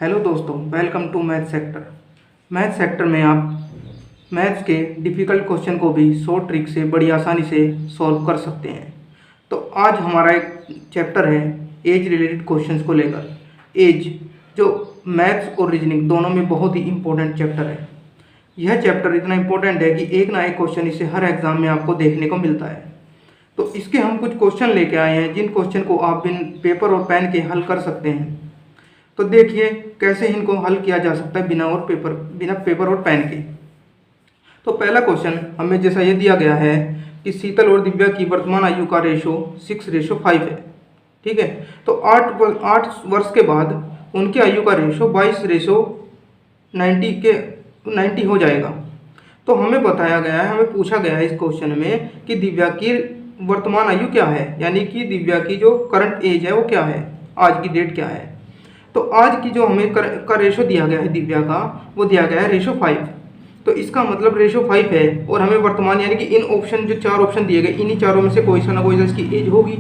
Hello दोस्तों, welcome to math sector. Math sector में आप मैथ्स के डिफ़िकल्ट क्वेश्चन को भी शॉर्ट ट्रिक से बड़ी आसानी से सॉल्व कर सकते हैं। तो आज हमारा एक चैप्टर है एज रिलेटेड क्वेश्चंस को लेकर। एज जो मैथ्स और रीजनिंग दोनों में बहुत ही इम्पोर्टेंट चैप्टर है। यह चैप्टर इतना इम्पोर्टेंट है कि एक ना एक क्वेश्चन इसे हर एग्ज़ाम में आपको देखने को मिलता है। तो इसके हम कुछ क्वेश्चन लेके आए हैं जिन क्वेश्चन को आप बिन पेपर और पेन के हल कर सकते हैं। तो देखिए कैसे इनको हल किया जा सकता है बिना पेपर और पेन के। तो पहला क्वेश्चन हमें जैसा ये दिया गया है कि शीतल और दिव्या की वर्तमान आयु का रेशो 6:5 है। ठीक है, तो 8 वर्ष के बाद उनकी आयु का रेशो 22:90 हो जाएगा। तो हमें बताया गया है, हमें पूछा गया है इस क्वेश्चन में कि दिव्या की वर्तमान आयु क्या है, यानी कि दिव्या की जो करंट एज है वो क्या है, आज की डेट क्या है। तो आज की जो हमें का रेशो दिया गया है दिव्या का, वो दिया गया है रेशो 5। तो इसका मतलब रेशो 5 है और हमें वर्तमान यानी कि इन ऑप्शन जो 4 ऑप्शन दिए गए, इन्हीं चारों में से कोई सा ना कोई सा इसकी एज होगी।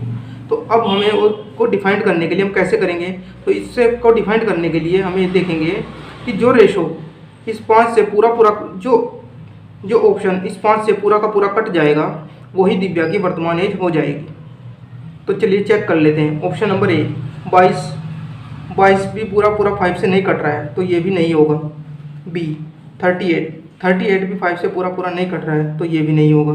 तो अब हमें उसको डिफाइन करने के लिए हम कैसे करेंगे, तो इससे को डिफाइन करने के लिए हमें देखेंगे कि जो रेशो इस 5 से पूरा जो ऑप्शन इस 5 से पूरा का पूरा कट जाएगा वही दिव्या की वर्तमान एज हो जाएगी। तो चलिए चेक कर लेते हैं। ऑप्शन नंबर ए 22 भी पूरा 5 से नहीं कट रहा है, तो ये भी नहीं होगा। बी 38 भी 5 से पूरा नहीं कट रहा है, तो ये भी नहीं होगा।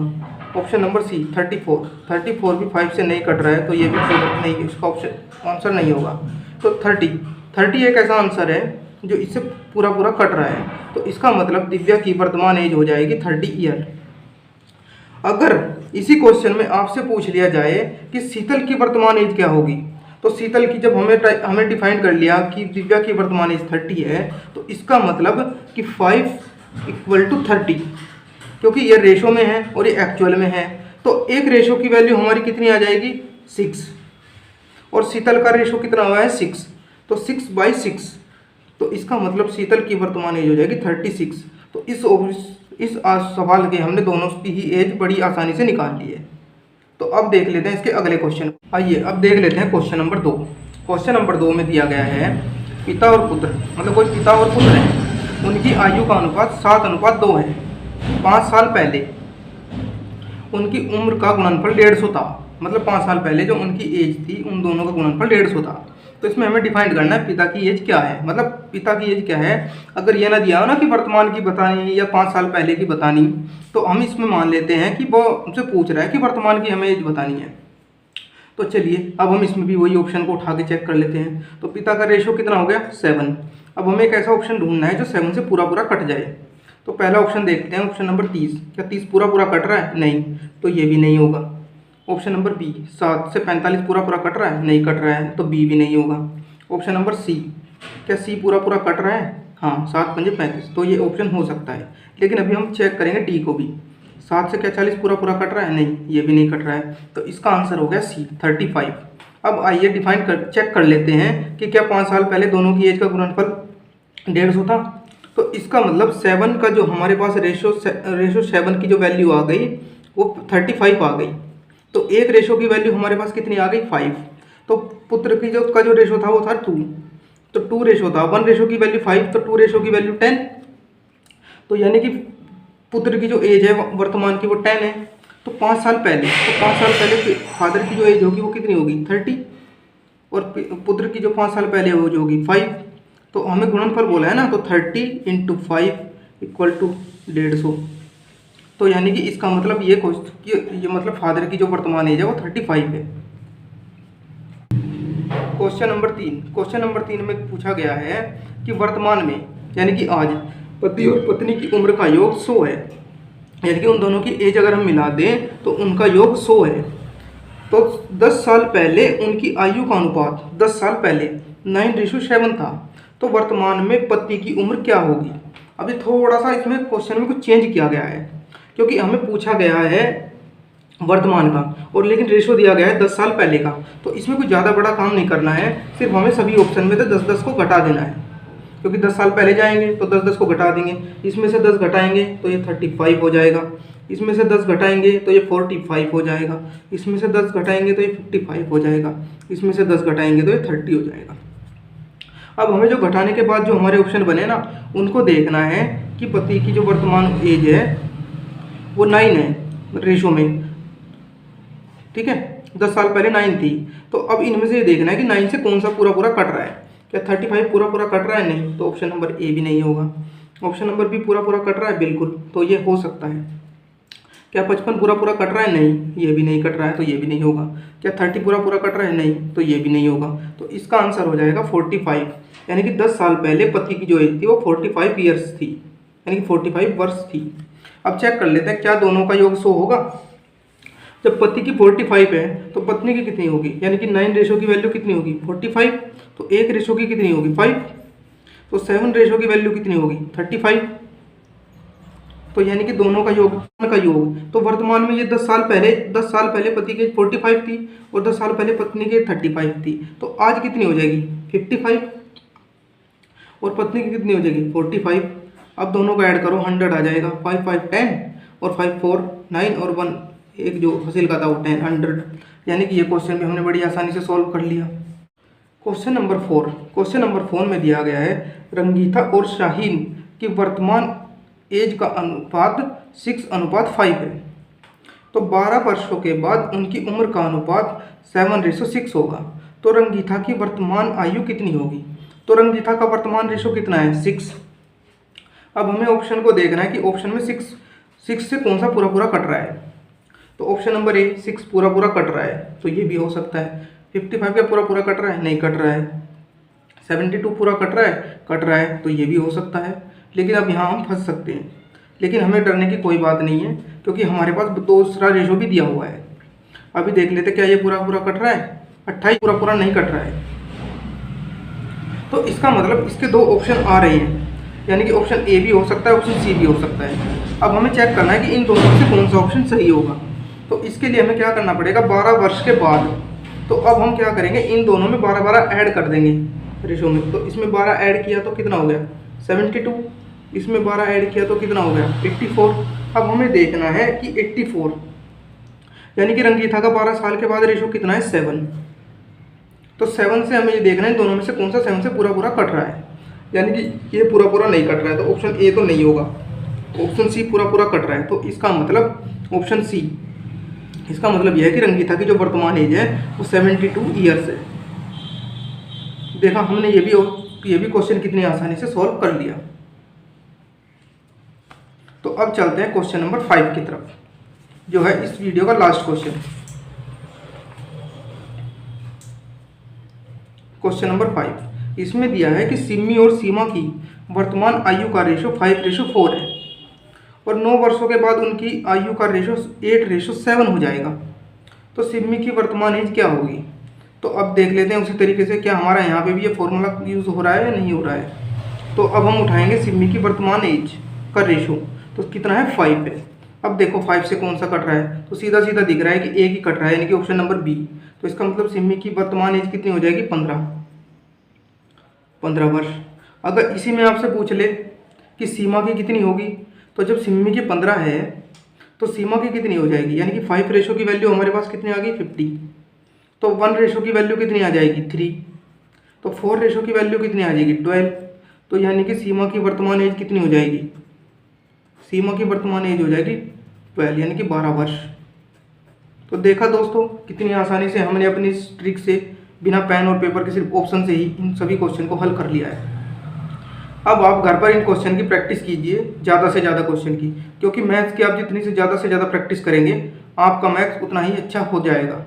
ऑप्शन नंबर सी 34 भी 5 से नहीं कट रहा है, तो ये भी नहीं, इसका ऑप्शन आंसर नहीं होगा। तो 30 एक ऐसा आंसर है जो इससे पूरा कट रहा है, तो इसका मतलब दिव्या की वर्तमान एज हो जाएगी 30 ईयर। अगर इसी क्वेश्चन में आपसे पूछ लिया जाए कि शीतल की वर्तमान एज क्या होगी, तो शीतल की जब हमें डिफाइन कर लिया कि दिव्या की वर्तमान एज 30 है, तो इसका मतलब कि 5 = 30, क्योंकि ये रेशो में है और ये एक्चुअल में है। तो एक रेशो की वैल्यू हमारी कितनी आ जाएगी 6, और शीतल का रेशो कितना हुआ है 6, तो 6/6। तो इसका मतलब शीतल की वर्तमान एज हो जाएगी 36। तो इस सवाल के हमने दोनों की ही एज बड़ी आसानी से निकाल ली है। तो अब देख लेते हैं इसके अगले क्वेश्चन। आइए अब देख लेते हैं क्वेश्चन नंबर 2। क्वेश्चन नंबर 2 में दिया गया है पिता और पुत्र, मतलब कोई पिता और पुत्र हैं, उनकी आयु का अनुपात 7:2 है। 5 साल पहले उनकी उम्र का गुणनफल 150 था, मतलब 5 साल पहले जो उनकी एज थी उन दोनों का गुणनफल 150 था। तो इसमें हमें डिफाइन करना है पिता की एज क्या है, मतलब पिता की एज क्या है। अगर ये ना दिया हो ना कि वर्तमान की बतानी या 5 साल पहले की बतानी, तो हम इसमें मान लेते हैं कि वो हमसे पूछ रहा है कि वर्तमान की हमें एज बतानी है। तो चलिए अब हम इसमें भी वही ऑप्शन को उठा के चेक कर लेते हैं। तो पिता का रेशो कितना हो गया 7। अब हमें एक ऐसा ऑप्शन ढूंढना है जो 7 से पूरा कट जाए। तो पहला ऑप्शन देखते हैं, ऑप्शन नंबर 30। क्या 30 पूरा कट रहा है? नहीं, तो ये भी नहीं होगा। ऑप्शन नंबर बी 7 से 45 पूरा कट रहा है? नहीं कट रहा है, तो बी भी नहीं होगा। ऑप्शन नंबर सी, क्या सी पूरा कट रहा है? हाँ, 7 पंजे 35, तो ये ऑप्शन हो सकता है। लेकिन अभी हम चेक करेंगे डी को भी। 7 से क्या 40 पूरा कट रहा है? नहीं, ये भी नहीं कट रहा है, तो इसका आंसर हो गया सी 35। अब आइए चेक कर लेते हैं कि क्या 5 साल पहले दोनों की एज का गुणनफल 150 था। तो इसका मतलब 7 का जो हमारे पास रेशो 7 की जो वैल्यू आ गई वो 35 आ गई। तो एक रेशो की वैल्यू हमारे पास कितनी आ गई 5। तो पुत्र की जो रेशो था वो था 2, तो 2 रेशो था। 1 रेशो की वैल्यू 5, तो 2 रेशो की वैल्यू 10। तो यानी कि पुत्र की जो एज है वर्तमान की वो 10 है। तो 5 साल पहले फादर की जो एज होगी वो कितनी होगी 30, और पुत्र की जो 5 साल पहले एज होगी 5। तो हमें गुणनफल बोला है ना, तो 30 × 5 = 150। तो यानी कि इसका मतलब ये मतलब फादर की जो वर्तमान एज है वो 35 है। क्वेश्चन नंबर 3 में पूछा गया है कि वर्तमान में यानी कि आज पति और पत्नी की उम्र का योग 100 है, यानी कि उन दोनों की एज अगर हम मिला दें तो उनका योग 100 है। तो 10 साल पहले उनकी आयु का अनुपात 10 साल पहले 9:7 था। तो वर्तमान में पति की उम्र क्या होगी। अभी थोड़ा सा इसमें क्वेश्चन में कुछ चेंज किया गया है, क्योंकि हमें पूछा गया है वर्तमान का और लेकिन रेशो दिया गया है 10 साल पहले का। तो इसमें कुछ ज़्यादा बड़ा काम नहीं करना है, सिर्फ हमें सभी ऑप्शन में तो 10-10 को घटा देना है, क्योंकि 10 साल पहले जाएंगे तो 10-10 को घटा देंगे। इसमें से 10 घटाएंगे तो ये 35 हो जाएगा, इसमें से 10 घटाएंगे तो ये 45 हो जाएगा, इसमें से 10 घटाएंगे तो ये 55 हो जाएगा, इसमें से 10 घटाएंगे तो ये 30 हो जाएगा। अब हमें जो घटाने के बाद जो हमारे ऑप्शन बने ना, उनको देखना है कि पति की जो वर्तमान एज है वो 9 है रेशो में, ठीक है। 10 साल पहले 9 थी, तो अब इनमें से ये देखना है कि 9 से कौन सा पूरा पूरा कट रहा है। क्या 35 पूरा पूरा कट रहा है? नहीं, तो ऑप्शन नंबर ए भी नहीं होगा। ऑप्शन नंबर बी पूरा पूरा कट रहा है, बिल्कुल, तो ये हो सकता है। क्या 55 पूरा पूरा कट रहा है? नहीं, ये भी नहीं कट रहा है, तो ये भी नहीं होगा। क्या 30 पूरा पूरा कट रहा है? नहीं, तो ये भी नहीं होगा। तो इसका आंसर हो जाएगा 45, यानी कि 10 साल पहले पति की जो एज थी वो 45 ईयर्स थी, यानी कि 45 वर्ष थी। अब चेक कर लेते हैं क्या दोनों का योग 100 होगा। जब पति की 45 है तो पत्नी की कितनी होगी, यानी कि 9 रेशो की वैल्यू कितनी होगी 45, तो 1 रेशो की कितनी होगी 5, तो 7 रेशो की वैल्यू कितनी होगी 35, तो यानी कि दोनों का योग तो वर्तमान में ये 10 साल पहले पति की 45 थी और 10 साल पहले पत्नी की 35 थी, तो आज कितनी हो जाएगी 55 और पत्नी की कितनी हो जाएगी 45। अब दोनों का ऐड करो 100 आ जाएगा, 5 5 10 और 5 4 9 और 1 एक जो फसिल का था वो 10 100, यानी कि ये क्वेश्चन भी हमने बड़ी आसानी से सॉल्व कर लिया। क्वेश्चन नंबर 4 में दिया गया है रंगीता और शाहीन की वर्तमान एज का अनुपात 6:5 है, तो 12 वर्षों के बाद उनकी उम्र का अनुपात 7:6 होगा। तो रंगीता की वर्तमान आयु कितनी होगी। तो रंगीता का वर्तमान रेशो कितना है 6। अब हमें ऑप्शन को देखना है कि ऑप्शन में 6 से कौन सा पूरा पूरा कट रहा है। तो ऑप्शन नंबर ए 6 पूरा पूरा कट रहा है, तो ये भी हो सकता है। 55 का पूरा पूरा कट रहा है, नहीं कट रहा है। 72 पूरा कट रहा है, तो ये भी हो सकता है। लेकिन अब यहाँ हम फंस सकते हैं, लेकिन हमें डरने की कोई बात नहीं है, क्योंकि हमारे पास दूसरा रेशो भी दिया हुआ है। अभी देख लेते क्या ये पूरा पूरा कट रहा है। 28 पूरा पूरा नहीं कट रहा है, तो इसका मतलब इसके 2 ऑप्शन आ रहे हैं, यानी कि ऑप्शन ए भी हो सकता है, ऑप्शन सी भी हो सकता है। अब हमें चेक करना है कि इन दोनों में से कौन सा ऑप्शन सही होगा। तो इसके लिए हमें क्या करना पड़ेगा 12 वर्ष के बाद। तो अब हम क्या करेंगे, इन दोनों में 12 ऐड कर देंगे रेशो में। तो इसमें 12 ऐड किया तो कितना हो गया 72, इसमें 12 ऐड किया तो कितना हो गया 84। अब हमें देखना है कि 84, यानी कि रंगीता का 12 साल के बाद रेशो कितना है 7। तो 7 से हमें ये देखना है दोनों में से कौन सा 7 से पूरा पूरा कट रहा है, यानी कि ये पूरा पूरा नहीं कट रहा है, तो ऑप्शन ए तो नहीं होगा, ऑप्शन सी पूरा पूरा कट रहा है। तो इसका मतलब ऑप्शन सी, इसका मतलब यह है कि रंगीता की जो वर्तमान एज है वो 72 ईयर्स है। देखा हमने ये भी क्वेश्चन कितनी आसानी से सॉल्व कर लिया। तो अब चलते हैं क्वेश्चन नंबर 5 की तरफ, जो है इस वीडियो का लास्ट क्वेश्चन। क्वेश्चन नंबर 5 इसमें दिया है कि सिमी और सीमा की वर्तमान आयु का रेशो 5:4 है और 9 वर्षों के बाद उनकी आयु का रेशो 8:7 हो जाएगा। तो सिमी की वर्तमान एज क्या होगी। तो अब देख लेते हैं उसी तरीके से क्या हमारा यहाँ पे भी ये फॉर्मूला यूज़ हो रहा है या नहीं हो रहा है। तो अब हम उठाएंगे सिमी की वर्तमान एज का रेशो, तो कितना है 5 है। अब देखो 5 से कौन सा कट रहा है, तो सीधा सीधा दिख रहा है कि एक ही कट रहा है, यानी कि ऑप्शन नंबर बी। तो इसका मतलब सिमी की वर्तमान एज कितनी हो जाएगी 15 वर्ष। अगर इसी में आपसे पूछ ले कि सीमा की कितनी होगी, तो जब सिमी की 15 है तो सीमा की कितनी हो जाएगी, यानी कि 5 रेशो की वैल्यू हमारे पास कितनी आ गई 50, तो 1 रेशो की वैल्यू कितनी आ जाएगी 3, तो 4 रेशो की वैल्यू कितनी आ जाएगी 12। तो यानी कि सीमा की वर्तमान एज कितनी हो जाएगी, सीमा की वर्तमान एज हो जाएगी 12, यानी कि 12 वर्ष। तो देखा दोस्तों कितनी आसानी से हमने अपनी इस ट्रिक से बिना पेन और पेपर के सिर्फ ऑप्शन से ही इन सभी क्वेश्चन को हल कर लिया है। अब आप घर पर इन क्वेश्चन की प्रैक्टिस कीजिए, ज़्यादा से ज़्यादा क्वेश्चन की, क्योंकि मैथ्स की आप जितनी से ज़्यादा प्रैक्टिस करेंगे आपका मैथ्स उतना ही अच्छा हो जाएगा।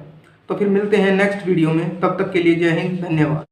तो फिर मिलते हैं नेक्स्ट वीडियो में, तब तक के लिए जय हिंद, धन्यवाद।